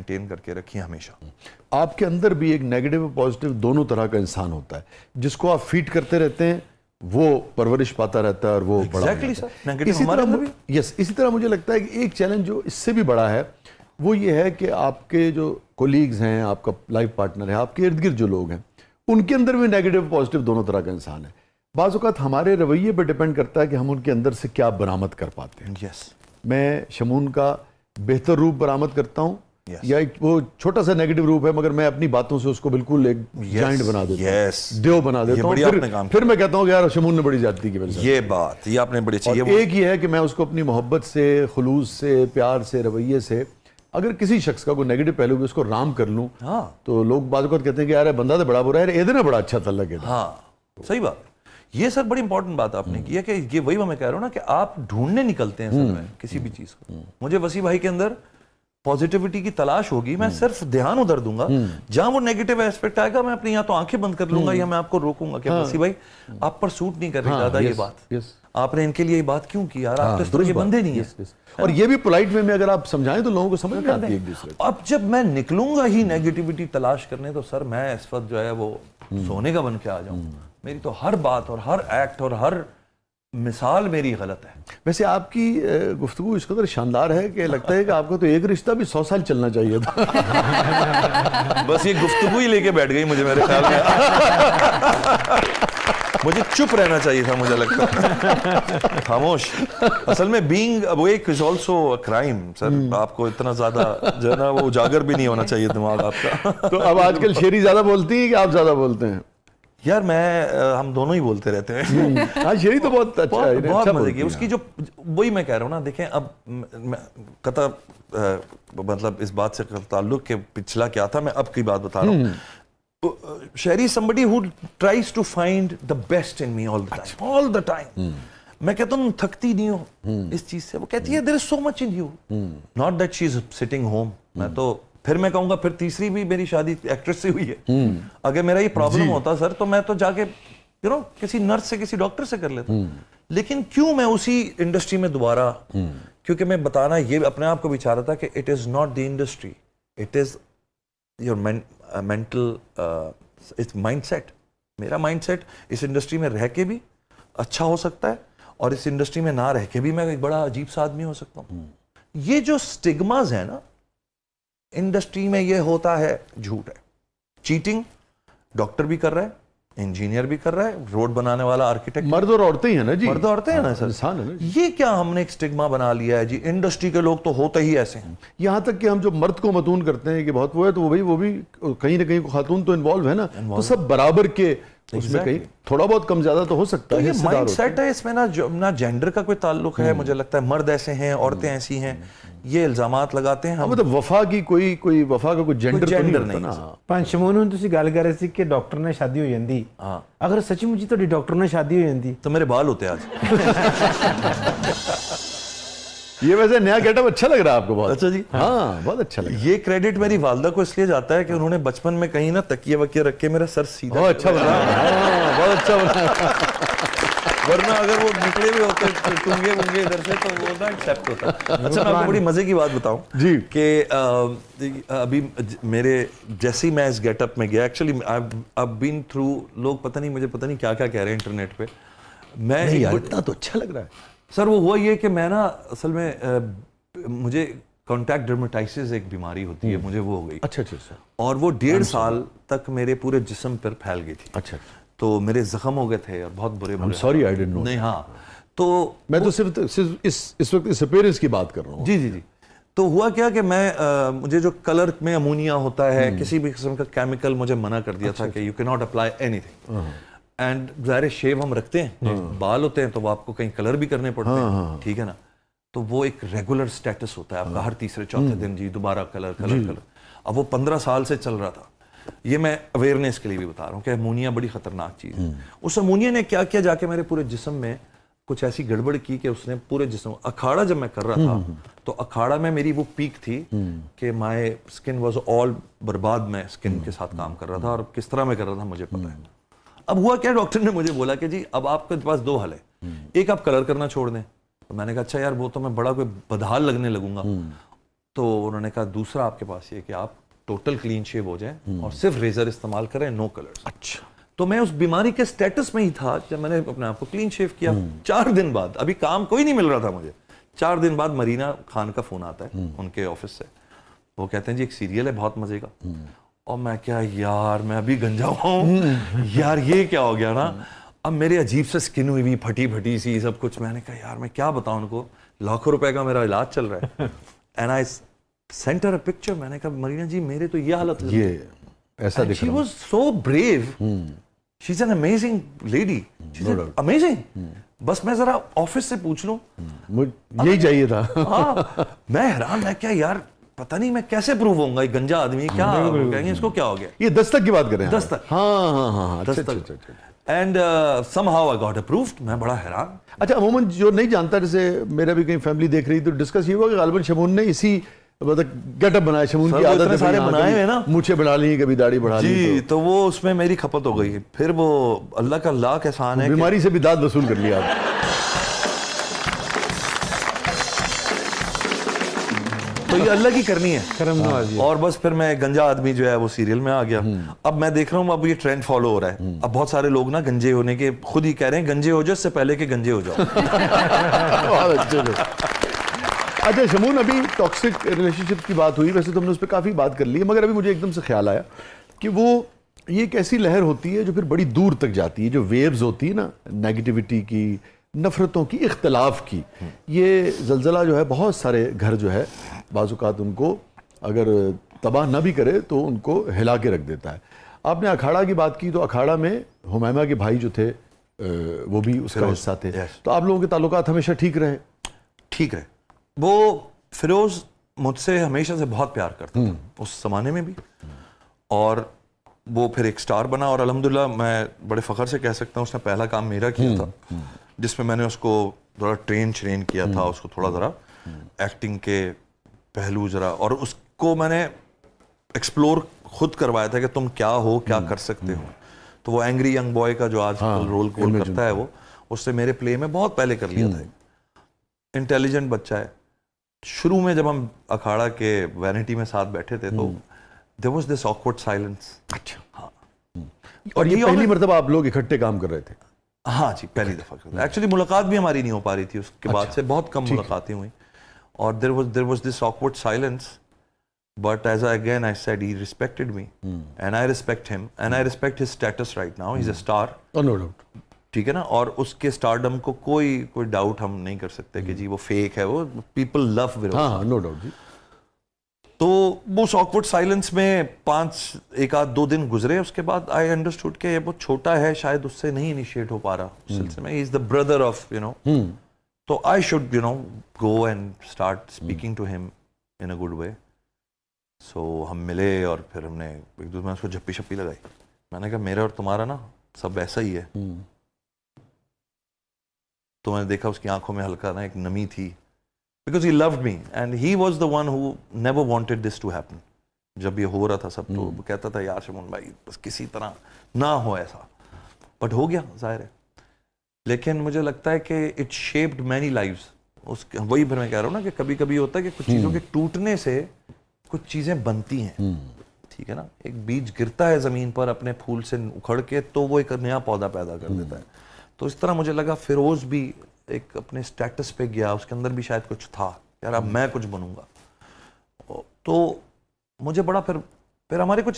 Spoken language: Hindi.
मेंटेन करके रखी है हमेशा। आपके अंदर भी एक नेगेटिव और पॉजिटिव दोनों तरह का इंसान होता है, जिसको आप फीड करते रहते हैं वो परवरिश पाता रहता है और वो बड़ा Exactly, sir. Negative इसी हमारे तरह अंदर भी। इसी तरह मुझे लगता है कि एक चैलेंज जो इससे भी बड़ा है वो ये है कि आपके जो कोलीग्स हैं, आपका लाइफ पार्टनर है, आपके इर्द गिर्द जो लोग हैं, उनके अंदर भी नेगेटिव पॉजिटिव दोनों तरह का इंसान है। बाज़ औक़ात हमारे रवैये पर डिपेंड करता है कि हम उनके अंदर से क्या बरामद कर पाते हैं। यस, मैं शमून का बेहतर रूप बरामद करता हूँ Yes. या एक वो छोटा सा नेगेटिव रूप है, मगर मैं अपनी बातों से उसको बिल्कुल एक जाइंट बना देता हूँ, देव बना देता हूँ। फिर मैं कहता हूँ कि यार शमून ने बड़ी ज्यादती की वजह से। ये बात ये आपने बड़ी अच्छी। एक ही है कि मैं उसको अपनी मोहब्बत से, खुलूस से, प्यार से, रवैये से, अगर किसी शख्स का कोई नेगेटिव पहलू भी उसको राम कर लूँ, हाँ, तो लोग बात कहते हैं कि यार बंदा तो बड़ा बुरा है, ये ना बड़ा अच्छा था लगे। हाँ, सही बात। ये सर बड़ी इंपॉर्टेंट बात आपने की है कि ये वही मैं कह रहा हूँ ना कि आप ढूंढने निकलते हैं सर में किसी भी चीज को। मुझे वसी भाई के अंदर पॉजिटिविटी की तलाश होगी, मैं सिर्फ ध्यान उधर दूंगा, जहां वो नेगेटिव एस्पेक्ट आएगा मैं अपनी या तो आंखें बंद कर लूंगा या मैं आपको रोकूंगा कि वसी भाई आप पर सूट नहीं कर रही ज्यादा ये बात, आपने इनके लिए ये बात क्यों की यार, आप तो इस तरह के बंदे नहीं है। और ये भी पोलाइट वे में अगर आप समझाएं तो लोगों को समझ में आती है एक दूसरे को। अब जब मैं निकलूंगा ही नेगेटिविटी तलाश करने, तो सर मैं इस वक्त जो है वो सोने का बन के आ जाऊं। मेरी तो हर बात और हर एक्ट और हर मिसाल मेरी गलत है। वैसे आपकी गुफ्तगू इस कदर शानदार है कि लगता है कि आपको तो एक रिश्ता भी 100 साल चलना चाहिए था। बस ये गुफ्तगू ही लेके बैठ गई मुझे, मेरे ख्याल में। मुझे चुप रहना चाहिए था, मुझे लगता है खामोश। असल में being awake is also a crime sir. आपको इतना ज्यादा जो है ना वो उजागर भी नहीं होना चाहिए दिमाग आपका। तो अब आजकल शेरी ज्यादा बोलती है कि आप ज्यादा बोलते हैं? यार हम दोनों ही बोलते रहते हैं। हाँ, शेरी तो बहुत अच्छा है, बहुत अच्छा मजे की उसकी जो वही मैं कह रहा हूँ ना। देखें अब कता मतलब इस बात से ताल्लुक के पिछला क्या था, मैं अब की बात बता रहा हूँ। शेरी somebody who tries to find the best in me all the time. मैं कहता हूँ थकती नहीं हो इस चीज से। वो कहती है there is so much in you, not that she is sitting home. मैं तो फिर मैं कहूंगा फिर तीसरी भी मेरी शादी एक्ट्रेस से हुई है। अगर मेरा ये प्रॉब्लम होता सर तो मैं तो जाके किसी नर्स से, किसी डॉक्टर से कर लेता। लेकिन क्यों मैं उसी इंडस्ट्री में दोबारा, क्योंकि मैं बताना ये अपने आप को भी चाह रहा था कि it is not the industry, it is your mental mindset. मेरा माइंडसेट इस इंडस्ट्री में रह के भी अच्छा हो सकता है और इस इंडस्ट्री में ना रह के भी मैं एक बड़ा अजीब सा आदमी हो सकता हूँ। ये जो स्टिग्मास है ना इंडस्ट्री में, ये होता है झूठ है। चीटिंग डॉक्टर भी कर रहा है, इंजीनियर भी कर रहा है, रोड बनाने वाला आर्किटेक्ट, मर्द और औरतें ही है ना जी, मर्द औरतें हैं ना सर, इंसान है ना। ये क्या हमने एक स्टिग्मा बना लिया है जी, इंडस्ट्री के लोग तो होते ही ऐसे हैं। यहाँ तक कि हम जो मर्द को मतून करते हैं कि बहुत वो है, तो वो भी कहीं ना कहीं खातून तो इन्वॉल्व है ना, तो सब बराबर के उसमें कहीं थोड़ा बहुत कम ज्यादा तो हो सकता है। ये माइंडसेट है, इसमें ना जेंडर का कोई ताल्लुक है। मुझे लगता है मर्द ऐसे हैं, औरतें ऐसी हैं, ये इल्जामात लगाते हैं हम। मतलब वफा की कोई वफा का कोई जेंडर तो नहीं होता ना। पर शमून हुण तुसीं गल कर रहे सी कि डॉक्टर ने शादी हो जाती, अगर सच्ची मुची तो डॉक्टर ने शादी हो जाती तो मेरे बाल होते आज। ये वैसे नया गेटअप अच्छा लग रहा है आपको बहुत। अच्छा जी, हाँ बहुत अच्छा लगा। ये क्रेडिट मेरी वालदा को इसलिए जाता है कि उन्होंने बचपन में कहीं ना तकिए वकिए रख के मेरा सर सीधा। बहुत अच्छा बना, बहुत अच्छा बना। वरना अगर वो निकले हुए होते टूंगे वूंगे इधर से तो वो ना एक्सेप्ट होता। अच्छा, मैं आपको बड़ी मजे की बात बताऊं जी कि अभी मेरे जैसे ही मैं इस गेटअप में गया, एक्चुअली आई बीन थ्रू, लोग पता नहीं क्या क्या कह रहे हैं इंटरनेट पे। मैं इतना तो अच्छा लग रहा है सर। वो हुआ ये कि मैं ना असल में मुझे कॉन्टैक्ट डर्मेटाइटिस एक बीमारी होती है, मुझे वो हो गई। अच्छा, और वो 1.5 साल तक मेरे पूरे जिस्म पर फैल गई थी। अच्छा, तो मेरे जख्म हो गए थे और बहुत बुरे। Sorry I didn't know. नहीं, हाँ, तो मैं तो सिर्फ इस वक्त इस अपीयरेंस की बात कर रहा हूँ। जी। तो हुआ क्या कि मैं मुझे जो कलर में अमोनिया होता है, किसी भी किस्म का केमिकल मुझे मना कर दिया था कि you can not apply anything. And ज़ाहिर शेव हम रखते हैं, बाल होते हैं तो वो आपको कहीं कलर भी करने पड़ते हैं, ठीक है ना। तो वो एक रेगुलर स्टेटस होता है आपका, हर तीसरे चौथे दिन जी दोबारा कलर। अब वो 15 साल से चल रहा था। ये मैं अवेयरनेस के लिए भी बता रहा हूँ कि अमोनिया बड़ी खतरनाक चीज़ है। उस अमोनिया ने क्या किया, जाके मेरे पूरे जिस्म में कुछ ऐसी गड़बड़ की कि उसने पूरे जिस्म। अखाड़ा जब मैं कर रहा था तो अखाड़ा में मेरी वो पीक थी कि माय स्किन वाज ऑल बर्बाद। मैं स्किन के साथ काम कर रहा था और किस तरह मैं कर रहा था मुझे पता है। अब हुआ क्या, डॉक्टर ने मुझे बोला कि जी अब आपके पास 2 हल है, एक आप कलर करना छोड़ दें। तो मैंने कहा अच्छा यार वो तो मैं बड़ा कोई बदहाल लगने लगूंगा, तो उन्होंने कहा दूसरा आपके पास ये कि आप टोटल क्लीन शेव हो जाएं और सिर्फ रेजर इस्तेमाल करें, नो कलर्स। अच्छा, तो मैं उस बीमारी के स्टेटस में ही था जब मैंने अपने आप को क्लीन शेव किया। 4 दिन बाद, अभी काम कोई नहीं मिल रहा था मुझे, 4 दिन बाद मरीना खान का फोन आता है उनके ऑफिस से। वो कहते हैं जी एक सीरियल है बहुत मजे का। और मैं क्या यार, मैं अभी गंजा हुआ हूँ यार, ये क्या हो गया ना। अब मेरी अजीब से स्किन हुई भी, फटी फटी सी सब कुछ। मैंने कहा यार मैं क्या बताऊं उनको, लाखों रुपए का मेरा इलाज चल रहा है। And I sent her a picture. मैंने कहा मरीना जी मेरे तो ये हालत है। ये ऐसा दिख शी रहा was so brave, she is an amazing lady, she is amazing. बस मैं जरा ऑफिस से पूछ लूं, यही चाहिए था। हाँ, मैं हैरान, मैं क्या यार पता नहीं मैं कैसे प्रूव होऊंगा, एक गंजा आदमी क्या कहेंगे इसको क्या हो गया। ये दस्तक की बात कर रहे हैं? दस्तक। हाँ हाँ हाँ, Dastak. And somehow I got approved। मैं बड़ा हैरान। अच्छा, अमूमन जो नहीं जानता, जैसे मेरा भी कहीं फैमिली देख रही तो डिस्कस ये हुआ कि गालिबन शमून ने इसी मतलब गेटअप बनाया। शमून की आदत है सारे बनाए हुए ना, मूछें बढ़ा ली, कभी दाढ़ी बढ़ा ली। जी, तो वो उसमें मेरी खपत हो गई। फिर वो अल्लाह का लाख एहसान है, बीमारी से भी दाद वसूल कर लिया आप। तो ये अल्लाह की करनी है, करम नवाजी। और बस फिर मैं गंजा आदमी जो है वो सीरियल में आ गया। अब मैं देख रहा हूँ अब ये ट्रेंड फॉलो हो रहा है। अब बहुत सारे लोग ना गंजे होने के खुद ही कह रहे हैं गंजे हो जाओ इससे पहले कि गंजे हो जाओ। बहुत अच्छे लोग। अच्छा शमून, अभी टॉक्सिक रिलेशनशिप की बात हुई, वैसे तो हमने उस पर काफ़ी बात कर ली है, मगर अभी मुझे एकदम से ख्याल आया कि वो ये एक ऐसी लहर होती है जो फिर बड़ी दूर तक जाती है, जो वेव्स होती है ना नेगेटिविटी की, नफ़रतों की, इख्तलाफ की। ये जलज़ला जो है बहुत सारे घर जो है बाज़ुकात उनको अगर तबाह ना भी करे तो उनको हिला के रख देता है। आपने अखाड़ा की बात की, तो अखाड़ा में हुमैमा के भाई जो थे वो भी उसका हिस्सा थे। तो आप लोगों के ताल्लुकात हमेशा ठीक रहे? ठीक रहे। वो फिरोज मुझसे हमेशा से बहुत प्यार करता था उस जमाने में भी, और वो फिर एक स्टार बना। और अल्हम्दुलिल्लाह मैं बड़े फ़ख्र से कह सकता हूँ उसने पहला काम मेरा किया था, जिसमें मैंने उसको थोड़ा ट्रेन किया था, उसको थोड़ा ज़रा एक्टिंग के पहलू ज़रा, और उसको मैंने एक्सप्लोर खुद करवाया था कि तुम क्या हो, क्या कर सकते हो। तो वो एंग्री यंग बॉय का जो आज रोल करता है वो उससे मेरे प्ले में बहुत पहले कर लिया था। इंटेलिजेंट बच्चा है। शुरू में जब हम अखाड़ा के वैनिटी में साथ बैठे थे तो there was this awkward silence. अच्छा, हाँ। और ये पहली मर्तबा आप लोग इकट्ठे काम कर रहे थे? हाँ जी, पहली दफा। एक्चुअली मुलाकात भी हमारी नहीं हो पा रही थी उसके बाद से, बहुत कम मुलाकातें हुई। और there was this awkward silence, but as again I said he respected me and I respect him and I respect his status right now. He is a star, no doubt, ठीक है ना। और उसके स्टारडम को कोई डाउट हम नहीं कर सकते कि जी वो फेक है, वो पीपल लव विरोध। हाँ, नो डाउट जी। तो वो ऑकवर्ड साइलेंस में 1-2 दिन गुजरे। उसके बाद आई अंडरस्टूड कि ये बहुत छोटा है, शायद उससे नहीं इनिशिएट हो पा रहा उस सिलसिले में। He is the brother of तो I should go and start speaking to him in a good way. So हम मिले और फिर हमने एक दूसरे में उसको झप्पी शप्पी लगाई। मैंने कहा मेरा और तुम्हारा ना सब ऐसा ही है। तो मैंने देखा उसकी आंखों में हल्का ना एक नमी थी, because he loved me and he was the one who never wanted this to happen. जब ये हो रहा था सब, तो वो कहता था यार शमून भाई बस किसी तरह ना हो ऐसा, बट हो गया जाहिर है। लेकिन मुझे लगता है कि इट शेप्ड मैनी लाइव्स। वही फिर मैं कह रहा हूँ ना कि कभी कभी होता है कि कुछ चीज़ों के टूटने से कुछ चीज़ें बनती हैं, ठीक है ना। एक बीज गिरता है ज़मीन पर अपने फूल से उखड़ के, तो वो एक नया पौधा पैदा कर देता है। तो इस तरह मुझे लगा फिरोज भी एक अपने स्टेटस पे गया, उसके अंदर भी शायद कुछ था यार, अब मैं कुछ बनूंगा। तो मुझे बड़ा फिर हमारे कुछ